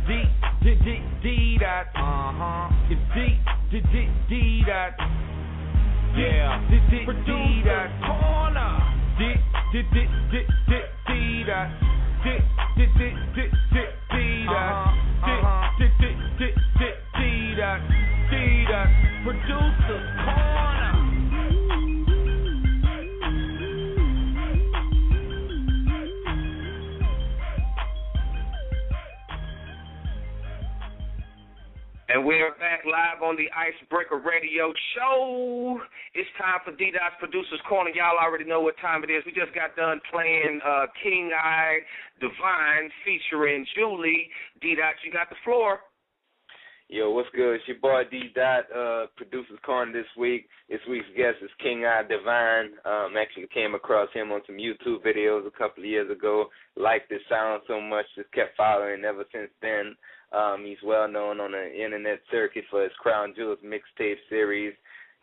D that. It's D that. Yeah. D that. Corner. D that. D that. Producer's Corner. And we are back live on the Icebreaker Radio Show. It's time for D-Dot's Producers Corner. Y'all already know what time it is. We just got done playing KingIDivine featuring Julie. D-Dot, you got the floor. Yo, what's good? It's your boy D-Dot, Producers Corner this week. This week's guest is KingIDivine. Actually came across him on some YouTube videos a couple of years ago. Liked his sound so much, just kept following ever since then. He's well known on the internet circuit for his Crown Jewels mixtape series.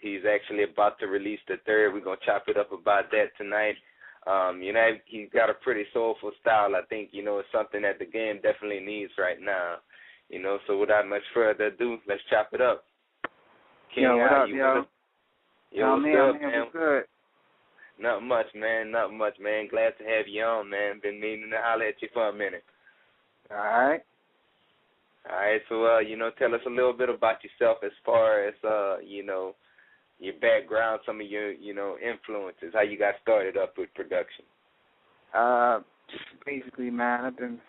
He's actually about to release the third. We're going to chop it up about that tonight. He's got a pretty soulful style. I think, it's something that the game definitely needs right now. So without much further ado, let's chop it up. King, yo, what up, yo? Yo, what's up, man? What's good? Not much, man. Glad to have you on, man. Been meaning to holler at you for a minute. All right. All right, so, tell us a little bit about yourself as far as, your background, some of your, influences, how you got started up with production. Basically, man, I've been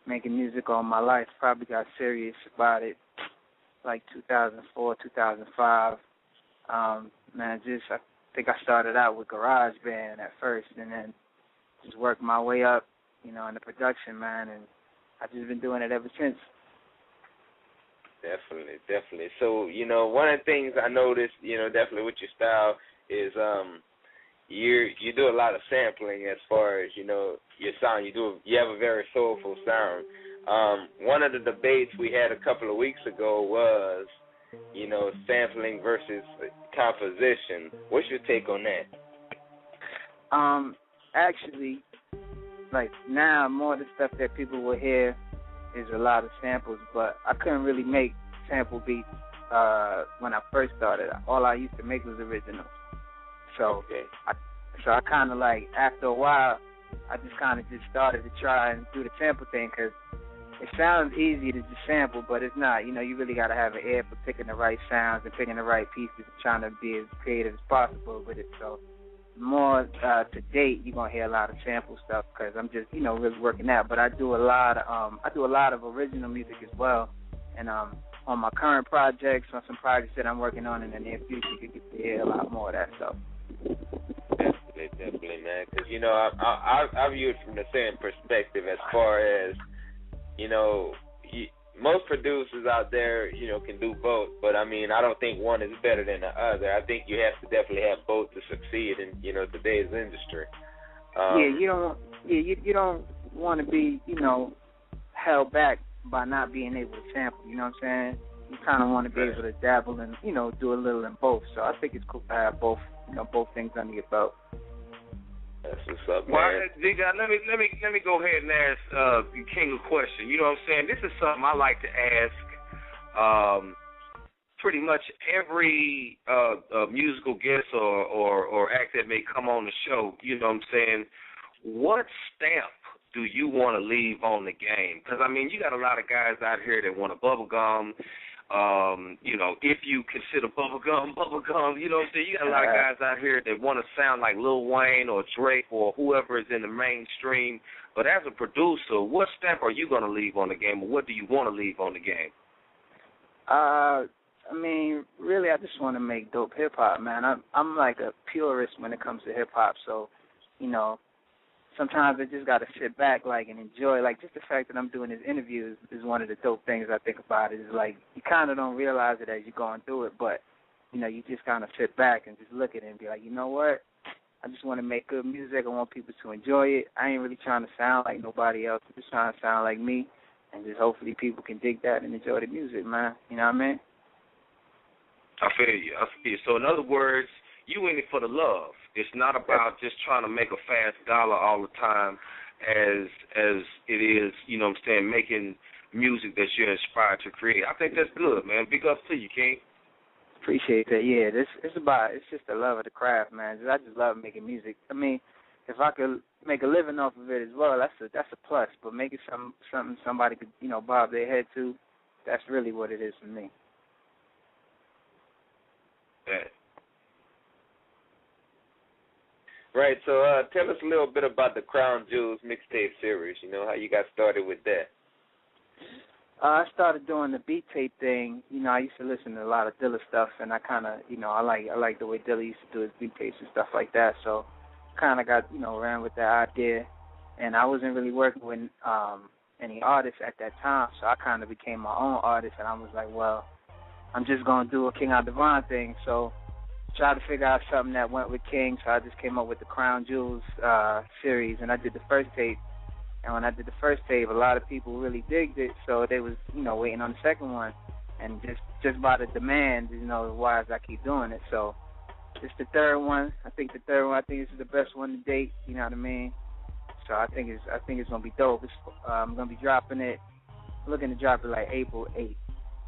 making music all my life. Probably got serious about it like 2004, 2005. I think I started out with GarageBand at first and then just worked my way up, in the production, man, and I've just been doing it ever since. Definitely. So, one of the things I noticed, definitely with your style is you do a lot of sampling as far as, your sound. You have a very soulful sound. One of the debates we had a couple of weeks ago was, sampling versus composition. What's your take on that? Actually, like now, more of the stuff that people will hear is a lot of samples, but I couldn't really make sample beats when I first started. All I used to make was originals. So okay. I kind of like, after a while, I just kind of just started to try and do the sample thing because it sounds easy to just sample, but it's not. You really got to have an ear for picking the right sounds and picking the right pieces and trying to be as creative as possible with it. So more to date, you're gonna hear a lot of sample stuff because I'm just really working out. But I do a lot of original music as well, and on my current projects, on some projects that I'm working on in the near future, you get to hear a lot more of that stuff. Definitely, man. Because I view it from the same perspective as far as most producers out there, can do both. But I don't think one is better than the other. I think you have to definitely have both to succeed in, today's industry. You don't want to be, held back by not being able to sample. You know what I'm saying? You kind of want to be able to dabble and, do a little in both. So I think it's cool to have both, both things under your belt. That's what's up, man. Well, let me go ahead and ask King a question. You know what I'm saying? This is something I like to ask pretty much every musical guest or act that may come on the show. You know what I'm saying? What stamp do you want to leave on the game? Because, you got a lot of guys out here that want a bubble gum. If you consider bubblegum, you know what I'm saying? You got a lot of guys out here that want to sound like Lil Wayne or Drake or whoever is in the mainstream. But as a producer, what stamp are you going to leave on the game, or what do you want to leave on the game? Really, I just want to make dope hip-hop, man. I'm like a purist when it comes to hip-hop, so, sometimes I just got to sit back, and enjoy. Just the fact that I'm doing this interview is one of the dope things I think about it. Is you kind of don't realize it as you're going through it, but, you just kind of sit back and just look at it and be like, you know what? I just want to make good music. I want people to enjoy it. I ain't really trying to sound like nobody else. I'm just trying to sound like me, and just hopefully people can dig that and enjoy the music, man. You know what I mean? I feel you. So, in other words, you in it for the love. It's not about just trying to make a fast dollar all the time as it is, making music that you're inspired to create. I think that's good, man. Big ups to you, King. Appreciate that. Yeah, it's just the love of the craft, man. I just love making music. I mean, if I could make a living off of it as well, that's a plus. But making something somebody could, bob their head to, that's really what it is for me. Yeah. Right, so tell us a little bit about the Crown Jewels mixtape series, how you got started with that. I started doing the beat tape thing. I used to listen to a lot of Dilla stuff, and I kind of, I like the way Dilla used to do his beat tapes and stuff like that. So, kind of got, ran with that idea. And I wasn't really working with any artists at that time, so I kind of became my own artist. And I was like, well, I'm just gonna do a KingIDivine thing. So, tried to figure out something that went with King. So I just came up with the Crown Jewels series, and I did the first tape. And when I did the first tape, a lot of people really digged it, so they was, waiting on the second one. And just by the demand, why I keep doing it. So it's the third one. I think this is the best one to date. You know what I mean? So I think it's gonna be dope. I'm gonna be dropping it. I'm looking to drop it like April 8th.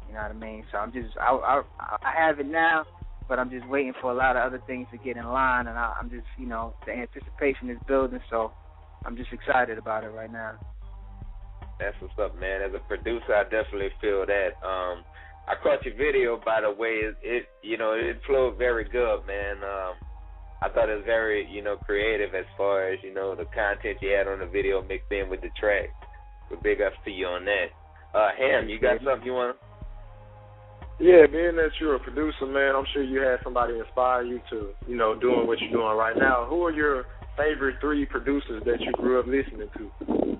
You know what I mean? So I have it now, but I'm just waiting for a lot of other things to get in line, and I'm just, the anticipation is building. So I'm just excited about it right now. That's what's up, man. As a producer, I definitely feel that. I caught your video, by the way. It flowed very good, man. I thought it was very, creative as far as, the content you had on the video mixed in with the track. So big ups to you on that. Ham, you got something you want? Yeah, being that you're a producer, man, I'm sure you had somebody inspire you to, doing what you're doing right now. Who are your favorite 3 producers that you grew up listening to?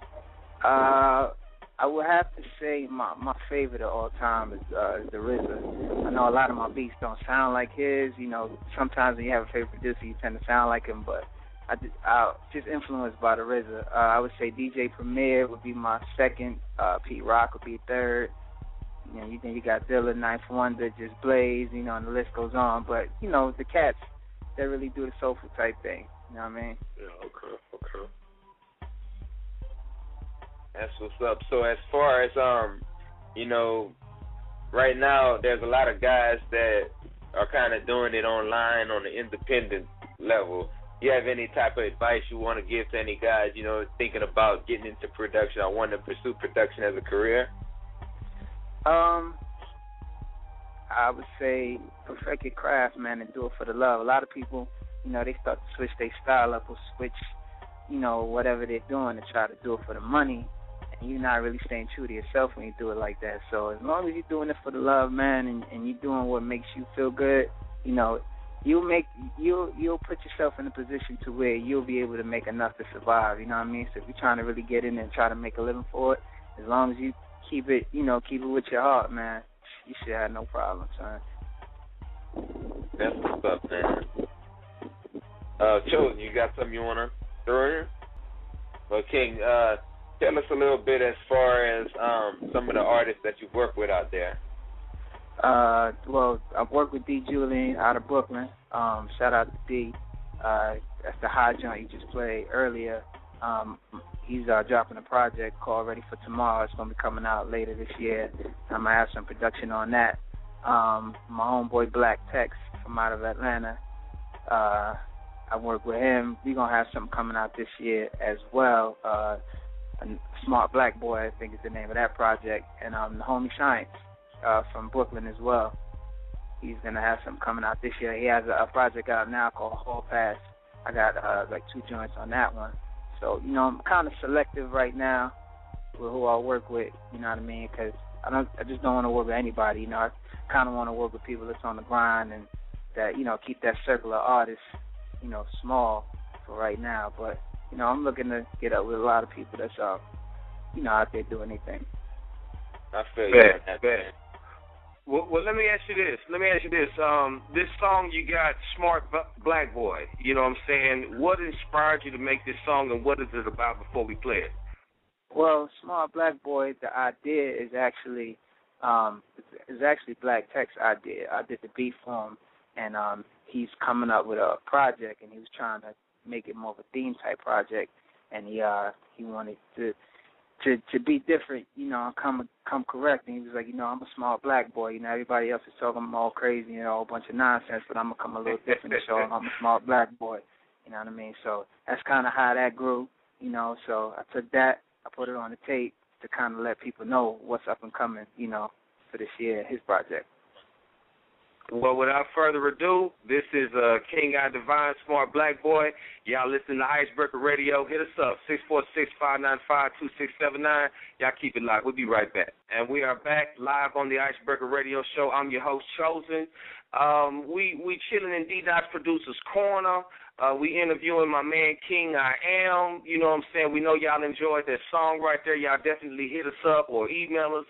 I would have to say my favorite of all time is the RZA. I know a lot of my beats don't sound like his. Sometimes when you have a favorite producer, you tend to sound like him, but I just influenced by the RZA. I would say DJ Premier would be my second. Pete Rock would be third. Then you got Dilla, Ninth Wonder, Just Blaze, and the list goes on. But, the cats, they really do the soulful type thing. You know what I mean? Yeah, okay. That's what's up. So as far as, right now there's a lot of guys that are kind of doing it online on the independent level. Do you have any type of advice you want to give to any guys, thinking about getting into production or wanting to pursue production as a career? I would say perfect your craft, man, and do it for the love. A lot of people, they start to switch their style up or switch, whatever they're doing to try to do it for the money, and you're not really staying true to yourself when you do it like that. So as long as you're doing it for the love, man, and you're doing what makes you feel good, you'll put yourself in a position to where you'll be able to make enough to survive. You know what I mean? So if you're trying to really get in there and try to make a living for it, as long as you keep it with your heart, man, you should have no problem, son. That's what's up, man. Chosen, you got something you want to throw in? Well, King, tell us a little bit as far as some of the artists that you work with out there. Well, I've worked with D. Julian out of Brooklyn. Shout out to D. That's the high joint you just played earlier. He's dropping a project called Ready for Tomorrow. It's going to be coming out later this year. I'm going to have some production on that. My homeboy Black Tex from out of Atlanta. I work with him. We're going to have something coming out this year as well. A Smart Black Boy, I think is the name of that project. And the homie Science from Brooklyn as well. He's going to have something coming out this year. He has a project out now called Hall Pass. I got like 2 joints on that one. So, I'm kind of selective right now with who I work with, you know what I mean, because I just don't want to work with anybody, I kind of want to work with people that's on the grind and that, keep that circle of artists, small for right now. But, I'm looking to get up with a lot of people that's, out there doing anything. I feel you. Bad. Well, let me ask you this. This song you got, Smart Black Boy, you know what I'm saying? What inspired you to make this song, and what is it about before we play it? Well, Smart Black Boy, the idea is actually Black Tech's idea. I did the beat for him, and he's coming up with a project, and he was trying to make it more of a theme type project, and he wanted to to be different, you know, come correct. And he was like, you know, I'm a smart black boy. You know, everybody else is talking I'm all crazy, you know, a bunch of nonsense, but I'm gonna come a little different and show them I'm a smart black boy. You know what I mean? So that's kind of how that grew, you know. So I took that, I put it on the tape to kind of let people know what's up and coming, you know, for this year, his project. Well, without further ado, this is KingIDivine, Smart Black Boy. Y'all listen to Icebreaker Radio. Hit us up, 646-595-2679. Y'all keep it live. We'll be right back. And we are back live on the Icebreaker Radio Show. I'm your host, Chosen. We chilling in D-Dot's Producer's Corner. We interviewing my man, King I Am. You know what I'm saying? We know y'all enjoyed that song right there. Y'all definitely hit us up or email us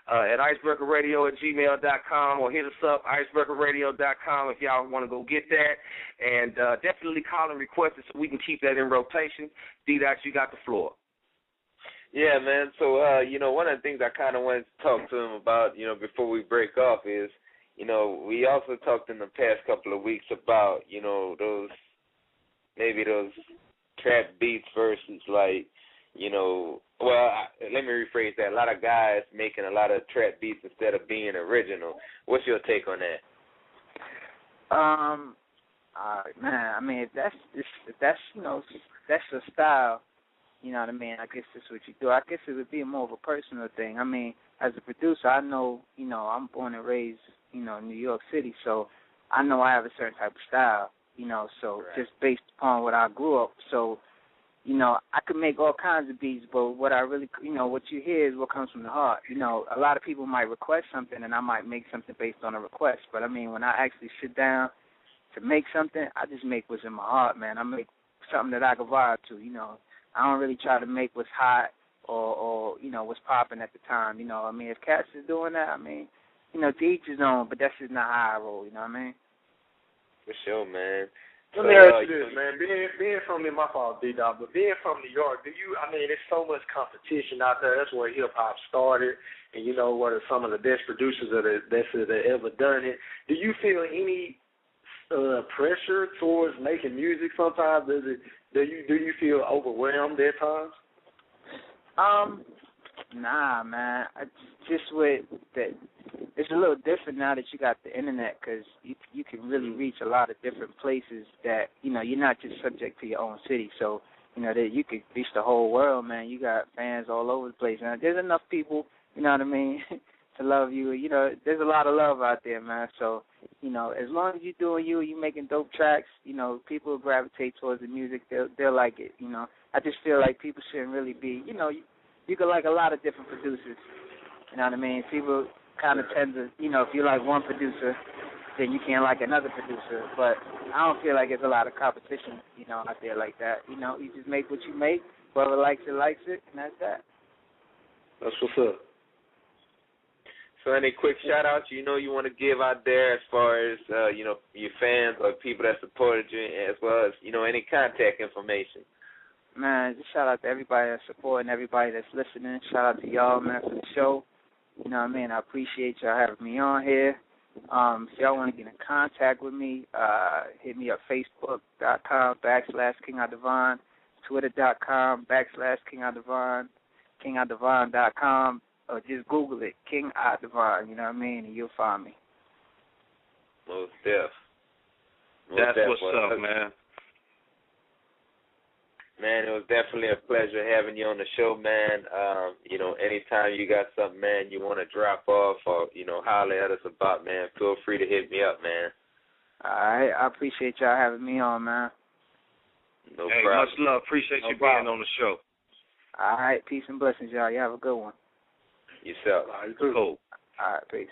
at icebreakerradio@gmail.com or hit us up, icebreakerradio.com if y'all want to go get that. And definitely call and request it so we can keep that in rotation. D-Dot, you got the floor. Yeah, man. So, you know, one of the things I kind of wanted to talk to him about, you know, before we break off is, you know, we also talked in the past couple of weeks about, you know, those trap beats versus, like, you know, well, let me rephrase that. A lot of guys making a lot of trap beats instead of being original. What's your take on that? Man, I mean, if that's you know, that's your style, you know what I mean, I guess that's what you do. I guess it would be more of a personal thing. I mean, as a producer, I know, you know, I'm born and raised, you know, in New York City, so I know I have a certain type of style. You know, so right. Just based upon what I grew up. So, you know, I could make all kinds of beats, but what I really, you know, what you hear is what comes from the heart. You know, a lot of people might request something, and I might make something based on a request. But, I mean, when I actually sit down to make something, I just make what's in my heart, man. I make something that I can vibe to, you know. I don't really try to make what's hot or you know, what's popping at the time. You know, I mean, if cats is doing that, I mean, you know, to each his own, but that's just not how I roll, you know what I mean? For sure, man. Let me ask you this, man. Being from my fault, D-Dot, but being from New York, I mean, there's so much competition out there. That's where hip-hop started, and you know what are some of the best producers that have ever done it. Do you feel any pressure towards making music sometimes? Do you feel overwhelmed at times? Nah, man. Just with that, it's a little different now that you got the internet, because you can really reach a lot of different places that, you know, you're not just subject to your own city. So, you know, that you could reach the whole world, man. You got fans all over the place. Now, there's enough people, you know what I mean, to love you. You know, there's a lot of love out there, man. So, you know, as long as you're doing you making dope tracks, you know, people gravitate towards the music. They'll like it, you know. I just feel like people shouldn't really be, you know, you could like a lot of different producers. You know what I mean? People kind of tend to, you know, if you like one producer, then you can't like another producer. But I don't feel like there's a lot of competition, you know, out there like that. You know, you just make what you make. Whoever likes it, and that's that. That's what's up. So any quick shout-outs you know you want to give out there as far as, you know, your fans or people that supported you, as well as, you know, any contact information? Man, just shout out to everybody that's supporting, everybody that's listening. Shout out to y'all, man, for the show. You know what I mean? I appreciate y'all having me on here. If y'all want to get in contact with me, hit me up, Facebook.com/KingIDivine, Twitter.com/KingIDivine, KingIDivine.com, or just Google it, KingIDivine, you know what I mean, and you'll find me. Most def. That's what's up, man. Man, it was definitely a pleasure having you on the show, man. You know, anytime you got something, man, you want to drop off or, you know, holler at us about, man, feel free to hit me up, man. All right. I appreciate y'all having me on, man. No hey, problem. Much love. Appreciate you being on the show. All right. Peace and blessings, y'all. You have a good one. Yourself. Cool. All right. Peace.